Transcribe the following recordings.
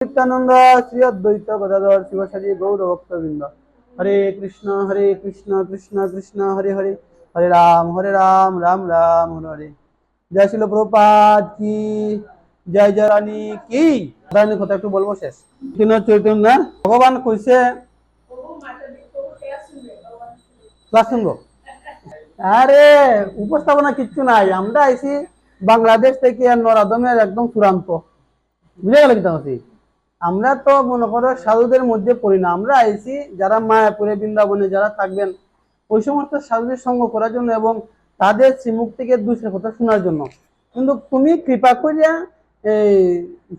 নিত্যানন্দ শ্রী অদ্বৈত গদাধর শিবসাদী গৌর ভক্তবৃন্দ। হরে কৃষ্ণ কৃষ্ণ কৃষ্ণ হরে হরে, হরে রাম রাম রাম হরে হরে। জয় শিল প্রভুপাদ কি, জয় জয় রানী কি। রানী কথা একটু বলবো শেষ। চৈতন্য ভগবান কইছে ক্লাস শুনবো। আরে উপস্থাপনা কিচ্ছু নাই, আমরা আইছি বাংলাদেশ থেকে আর নরাদমের একদম চূড়ান্ত, বুঝে গেল কি। আমরা তো মনে করো সাধুদের মধ্যে পড়ি না, আমরা আইছি যারা মায়াপুরে বৃন্দাবনে যারা থাকবেন ওই সমস্ত সাধুদের সঙ্গ করার জন্য এবং তাদের শ্রীমুখ থেকে দুসরের কথা শোনার জন্য। কিন্তু তুমি কৃপা করিয়া এই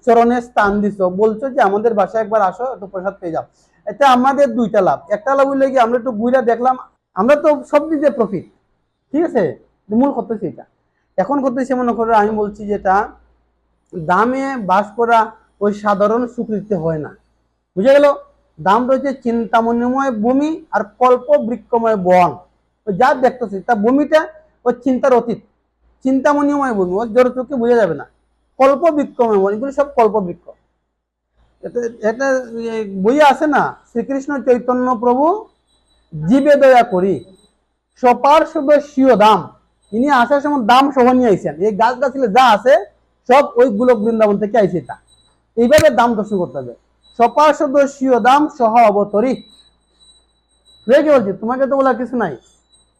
চরণে স্থান দিছ, বলছো যে আমাদের বাসায় একবার আসো, একটু প্রসাদ পেয়ে যাও। এতে আমাদের দুইটা লাভ। একটা লাভ হইলে কি, আমরা একটু ঘুরে দেখলাম, আমরা তো সব দিকে প্রফিট, ঠিক আছে। মূল কথা সেটা। এখন করতেছে মনে করো আমি বলছি যেটা দামে বাস করা ওই সাধারণ স্বীকৃতি হয় না, বুঝে গেল। দাম রয়েছে চিন্তামণিময় ভূমি আর কল্প বৃক্ষময় বন। যা দেখতেছি তা ভূমিটা ওই চিন্তার অতীত, চিন্তামণিময় ভূমি, ওর জোর চোখে বোঝা যাবে না। কল্প বৃক্ষময় বন, এগুলো সব কল্প বৃক্ষ। এটা বইয়ে আছে না, শ্রীকৃষ্ণ চৈতন্য প্রভু জীবে দয়া করি সপার শুধু স্বীয় দাম। ইনি আসার সময় দাম সহ নিয়ে আইসেন, এই গাছ গাছলে যা আছে সব ওই গোলক বৃন্দাবন থেকে আইসে। তা এইভাবে দাম দর্শন করতে হবে। সপার শুধু স্বীয় দাম সহ অবতরী। কি বলছি, তোমাকে তো বলার কিছু নাই।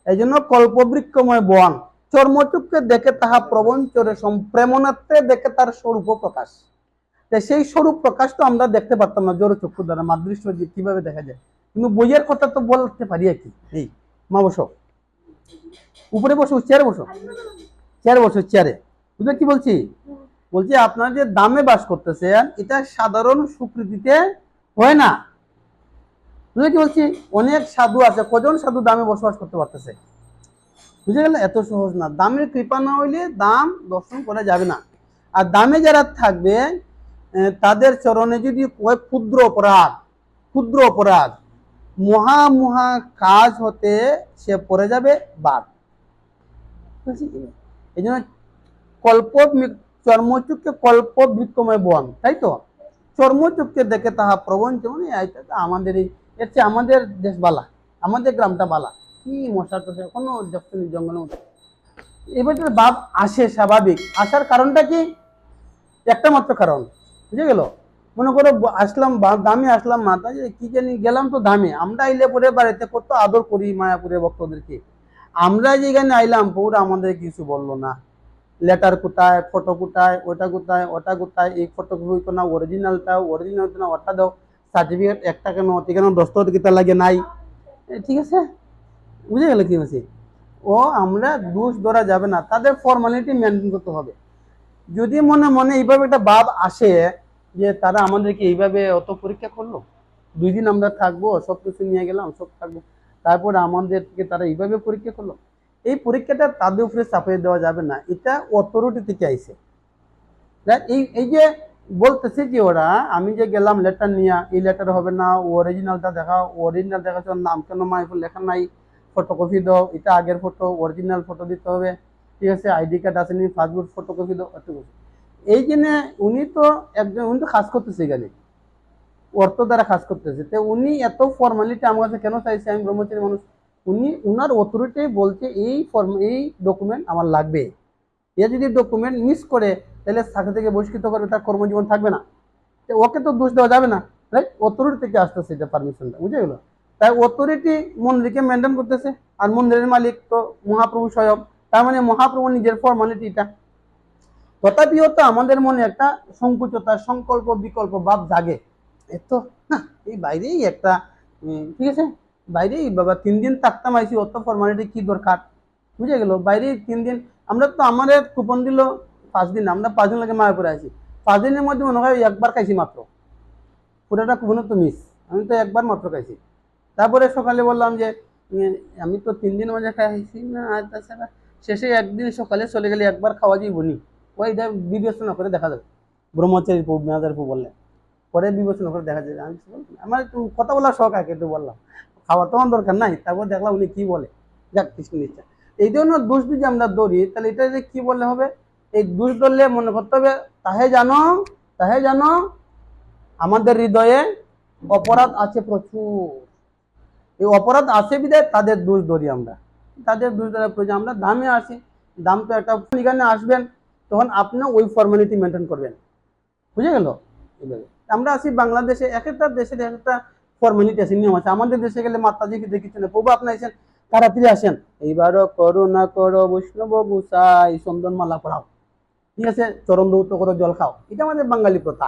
এই জন্য কল্পবৃক্ষময় বন, চর্মচুক্ষে দেখে তাহা প্রবঞ্চরে প্রেমনাত্রে দেখে তার স্বরূপ প্রকাশ। সেই স্বরূপ প্রকাশ তো আমরা দেখতে পারতাম না জোর চক্ষু দ্বারা, মাদৃশ্য কিভাবে দেখা যায়। কিন্তু বইয়ের কথা তো বলতে পারি আর কি। এই মা বসো, উপরে বসো, চেয়ারে বসো, চেয়ারে বসো, চেয়ারে। বুঝলে কি বলছি? বলছি আপনারা যে দামে বাস করতেছেন এটা সাধারণ স্বীকৃতিতে হয় না, বুঝলে কি বলছি। অনেক সাধু আছে, কজন সাধু দামে বসবাস করতে পারতেছে, বুঝে গেল। এত সহজ না, দামের কৃপা না হইলে দাম দর্শন করা যাবে না। আর দামে যারা থাকবে তাদের চরণে যদি ক্ষুদ্র অপরাধ, ক্ষুদ্র অপরাধ মহা মহা কাজ হতে সে পড়ে যাবে বাদ। এই জন্য কল্প চর্মচুক্ষে কল্প বৃক্ষময় বন, তাই তো। চর্মচুক্ষে দেখে তাহা প্রবঞ্চ, মানে আমাদের এই এর চেয়ে আমাদের দেশ বালা, আমাদের গ্রামটা বালা। কি মশা টশা কোনো জঙ্গল। এবার ভাব আসে, স্বাভাবিক আসার কারণটা কি, একটা মাত্র কারণ, বুঝে গেল। মনে করো আসলাম দামে, আসলাম মাথা কি জানি গেলাম তো দামে। আমরা আইলে পরে বাড়িতে কত আদর করি মায়াপুরে ভক্তদেরকে, আমরা যেখানে আইলাম পুরো আমাদের কিছু বললো না। লেটার কোথায়, ফটো কোথায়, ওটা কোথায়, ওটা কোথায়, এই ফটো হইতো না, অরিজিনালটা না, ওটা দাও, সার্টিফিকেট একটা কেন কেন দস্তখত কিতা লাগে নাই, ঠিক আছে। বুঝে গেল কি বলছি। ও আমরা দোষ ধরা যাবে না, তাদের ফর্মালিটি মেনটেন করতে হবে। যদি মনে মনে এইভাবে একটা ভাব আসে যে তারা আমাদেরকে এইভাবে অত পরীক্ষা করলো, 2 দিন আমরা থাকবো, সব কিছু নিয়ে গেলাম, সব থাকবো, তারপরে আমাদেরকে তারা এইভাবে পরীক্ষা করলো, এই পরীক্ষাটা তাদের উপরে চাপিয়ে দেওয়া যাবে না। এটা অথরিটি থেকে আইছে। এই এই যে বলতেছে যে ওরা, আমি যে গেলাম লেটার নিয়ে, এই লেটার হবে না, অরিজিনালটা দেখাও, অরিজিনাল দেখাচ্ছ নাম কেন মাইফুল লেখা নাই, ফটোকপি দাও, এটা আগের ফটো, অরিজিনাল ফটো দিতে হবে, ঠিক আছে। আইডি কার্ড আসেনি, পাসপোর্ট ফটোকপি দাও, এত কিছু। এই জন্য উনি তো একজন, উনি তো কাজ করতেছে এখানে, অর্থ দ্বারা কাজ করতেছে, তো উনি এত ফর্মালিটি আমার কাছে কেন চাইছে, আমি ব্রহ্মচারী মানুষ। উনি উনার অথরিটি বলছে এই এই ডকুমেন্ট আমার লাগবে। এ যদি ডকুমেন্ট মিস করে তাহলে চাকরি থেকে বহিষ্কৃত করবে, তার কর্মজীবন থাকবে না। ওকে তো দোষ দেওয়া যাবে না, রাইট। অথরিটি থেকে আসতেছে এটা পারমিশনটা, বুঝে গেল। তাই অথরিটি মন্দিরকে মেনটেন করতেছে, আর মন্দিরের মালিক তো মহাপ্রভু স্বয়ং, তার মানে মহাপ্রভু নিজের ফর্মালিটি এটা। তথাপিও তো আমাদের মনে একটা সংকুচতা, সংকল্প বিকল্প ভাব জাগে। এত না, এই বাইরেই একটা ঠিক আছে, বাইরেই বাবা 3 দিন থাকতাম আইসি, অত ফর্মালিটি কি দরকার, বুঝে গেল। বাইরে 3 দিন, আমরা তো আমাদের কুপন দিল 5 দিন, আমরা 5 দিন লাগে মায়াপুরে আছি। 5 দিনের মধ্যে মনে হয় একবার খাইছি মাত্র, পুরোটা কুপনে তো মিস, আমি তো একবার মাত্র খাইছি। তারপরে সকালে বললাম যে আমি তো 3 দিন মাঝে খাইছি না, আর তাছাড়া শেষে একদিন সকালে চলে গেলে একবার খাওয়া যাই বনি, ওইটা বিবেচনা করে দেখা যাবে। ব্রহ্মচারী মেয়াদের বললে পরে বিবেচনা করে দেখা যাবে। আমি আমার কথা বলার শখ আগে একটু বললাম, খাওয়ার তো আমার দরকার নাই। তারপর দেখলাম উনি কি বলে, যাক কৃষ্ণ নিশ্চয়। এই জন্য দোষ যদি আমরা ধরি তাহলে এটা যে কি বললে হবে, এই দোষ ধরলে মনে করতে হবে তাহে জানো আমাদের হৃদয়ে অপরাধ আছে প্রচুর। এই অপরাধ আছে বিধায় তাদের দোষ ধরি আমরা, তাদের দোষ ধরার প্রয়োজন। আমরা দামে আসি, দাম তো একটা, এখানে আসবেন তখন আপনি ওই ফর্মালিটি মেনটেন করবেন, বুঝে গেল? এইভাবে আমরা আসি বাংলাদেশে, এক একটা দেশের এক একটা ফর্মালিটি আছে, নিয়ম আছে। আমাদের দেশে গেলে মাতাজিকে দেখিচ্ছেন, প্রভু আপনি আছেন, তাড়াতাড়ি আসেন, এইবারও করুণা করো বৈষ্ণব গুসাই, চন্দনমালা পড়াও, ঠিক আছে, চরণ দৌত করো, জল খাও। এটা আমাদের বাঙালি প্রথা,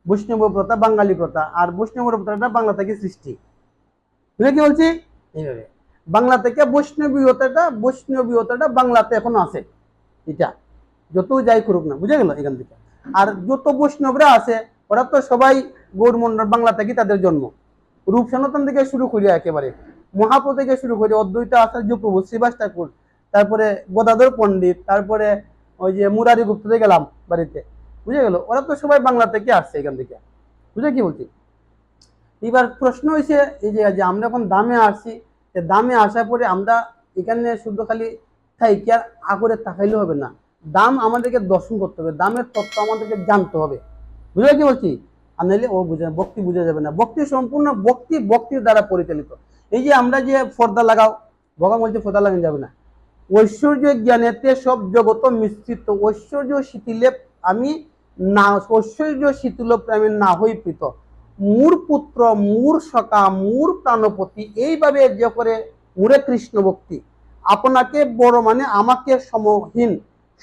বৈষ্ণব প্রথা, বাঙালি প্রথা। আর বৈষ্ণব প্রথাটা বাংলা থেকে সৃষ্টি, বুঝলে কি বলছি? এইভাবে বাংলা থেকে বৈষ্ণবীয়তাটা বাংলাতে এখনো আছে। এটা যত যাই করুক না, বুঝে গেল এখান থেকে। আর যত বৈষ্ণবরা আছে ওরা তো সবাই গৌরমন্ডল, বাংলা থেকে তাদের জন্ম। রূপ সনাতন থেকে শুরু করি, একেবারে মহাপ্রভু থেকে শুরু করি, অদ্বৈত আচার্য প্রভু, শ্রীবাস ঠাকুর, তারপরে গদাধর পণ্ডিত, তারপরে ওই যে মুরারি গুপ্ততে গেলাম বাড়িতে, বুঝে গেল? ওরা তো সবাই বাংলা থেকে আসছে এখান থেকে, বুঝে কি বলছি? এবার প্রশ্ন হয়েছে এই যে আমরা এখন দামে আসছি, দামে আসার পরে আমরা এখানে শুধু খালি থাকি আর আগরে তাকাইলে হবে না, দাম আমাদেরকে দর্শন করতে হবে, দামের তত্ত্ব আমাদেরকে জানতে হবে, বুঝলে কি বলছি? আর নাহলে ও বুঝে না, ভক্তি বুঝে যাবে না। ভক্তি সম্পূর্ণ ভক্তির দ্বারা পরিচালিত। এই যে আমরা যে পর্দা লাগাও, ভগবান বলছে পর্দা লাগানো যাবে না। ঐশ্বর্য জ্ঞানেতে সব জগত মিশ্রিত, ঐশ্বর্য শিথিলে আমি না, ঐশ্বর্য শিথিল প্রেমে না হই প্রীত, মূর পুত্র, মূর সখা, মূর প্রাণপতি, এইভাবে যে করে মূরে কৃষ্ণ ভক্তি, আপনাকে বড় মানে আমাকে সমহীন,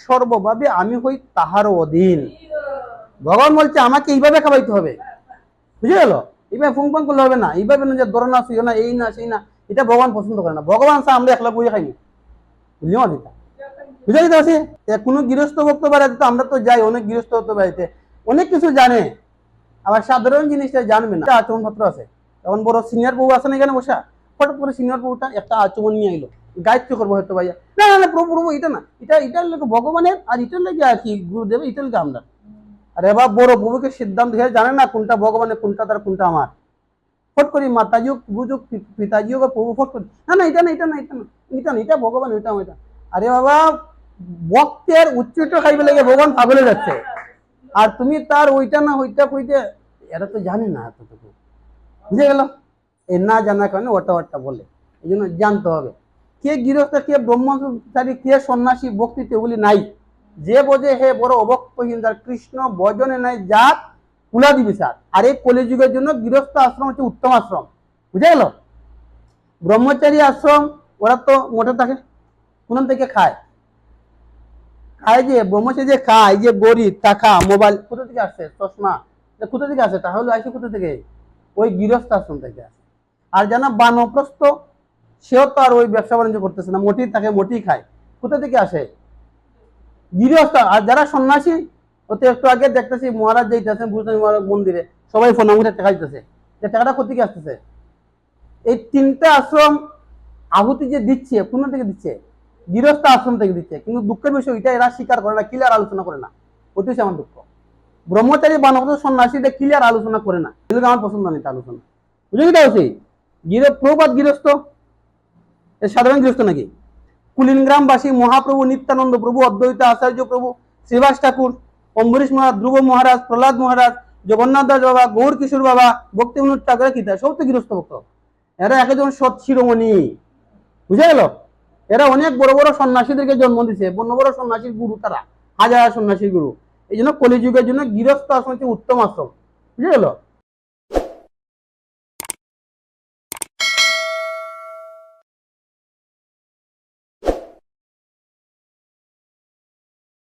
সর্বভাবে আমি হই তাহার অধীন। ভগবান বলছে আমাকে এইভাবে খাওয়াইতে হবে, বুঝে গেল? এইভাবে ফুংফাং করলে হবে না, এইভাবে না যে দরনা শুয়ে না, এই না সেই না, এটা ভগবান পছন্দ করে না। ভগবান চা আমরা একলা বইয়ে খাইনি, বুঝলি? এটা বুঝে যেতে পারছি। কোনো গৃহস্থ ভক্ত বাড়াতে তো আমরা তো যাই, অনেক গৃহস্থ ভক্ত বাড়িতে অনেক কিছু জানে, আবার সাধারণ জিনিসটা জানবে না। আচমন পত্র আছে, তখন বড় সিনিয়র বউ আছে না এখানে বসা, হঠাৎ করে সিনিয়র বউটা একটা আচমন নিয়ে এলো, গায়ত্রী করবো হয়তো ভাইয়া, না না না প্রভু প্রভু এটা না, এটার লোক ভগবানের, আর এটার লেগে আর কি গুরুদেব, এটার লেগে আমরা। আর এবার বড় প্রভুকে সিদ্ধান্ত হয়ে জানে না কোনটা ভগবানের, কোনটা তার, কোনটা আমার। ফট করি মাতাজিও বুঝুক, পিতাজিও বা প্রভু ফট করি, না না এটা না, এটা না, এটা না, এটা না, এটা ভগবান, ওইটা ওইটা। আরে বাবা, ভক্তের উচ্চটা খাইবে লেগে ভগবান পাগলে যাচ্ছে, আর তুমি তার ওইটা না ওইটা কইতে, এরা তো জানে না এতটুকু, বুঝে গেল? এই না জানার কারণে ওটা ওটা বলে। এই জন্য জানতে হবে কে গৃহস্থ, কে ব্রহ্মচারী, কে সন্ন্যাসী, ভক্তিতে এগুলি নাই। যে বোঝে হে বড় অবক্তহীন, যার কৃষ্ণ ভজনে নাই যার কুলাদি বিচার। আর এই কলিযুগের জন্য গৃহস্থ আশ্রম হচ্ছে উত্তম আশ্রম, বুঝে গেল? ব্রহ্মচারী আশ্রম ওরা তো মোটে থাকে, কোন থেকে খায়, খায় যে ব্রহ্মচারী যে খায়, যে গরিব টাকা মোবাইল কোথা থেকে আসছে, চশমা কোথা থেকে আসে, তাহলে আসে কোথা থেকে? ওই গৃহস্থ আশ্রম থেকে আসে। আর যারা বানপ্রস্থ সেও তো আর ওই ব্যবসা বাণিজ্য করতেছে না, মোটেই থাকে, মোটেই খায়, কোথা থেকে আসে? গৃহস্থ। আর যারা সন্ন্যাসী, ওতে একটু আগে দেখতেছি মহারাজ যাইতেছেন ভূষণ মহারাজ মন্দিরে, সবাই ফোন আমাদের টাকা দিতেছে, যে টাকাটা কোথা থেকে আসতেছে? এই তিনটা আশ্রম আহুতি যে দিচ্ছে কোন থেকে দিচ্ছে? গৃহস্থ আশ্রম থেকে দিচ্ছে। কিন্তু দুঃখের বিষয় এটা এরা স্বীকার করে না, ক্লিয়ার আলোচনা করে না, ওটাই আমার দুঃখ। ব্রহ্মচারী বানপ্রস্থ সন্ন্যাসীদের ক্লিয়ার আলোচনা করে না, এগুলো আমার পছন্দ নেই আলোচনা, বুঝে কি বলছি? প্রবাদ গৃহস্থ সাধারণ গৃহস্থ নাকি? কুলিনগ্রামবাসী মহাপ্রভু, নিত্যানন্দ প্রভু, অদ্বৈত আচার্য প্রভু, শ্রীবাস ঠাকুর, অম্বরীশ মহারাজ, ধ্রুব মহারাজ, প্রহ্লাদ মহারাজ, জগন্নাথ দাস বাবা, গৌর কিশোর বাবা, ভক্তি বিনোদ ঠাকুরের কিতা, সব তো গৃহস্থ ভক্ত। এরা একজন সৎ শিরোমণি, বুঝে গেল? এরা অনেক বড় বড় সন্ন্যাসীদেরকে জন্ম দিছে, বড় বড় সন্ন্যাসীর গুরু, তারা হাজার সন্ন্যাসীর গুরু। এই জন্য কলিযুগের জন্য গৃহস্থ আশ্রম হচ্ছে উত্তম আশ্রম, বুঝে গেল?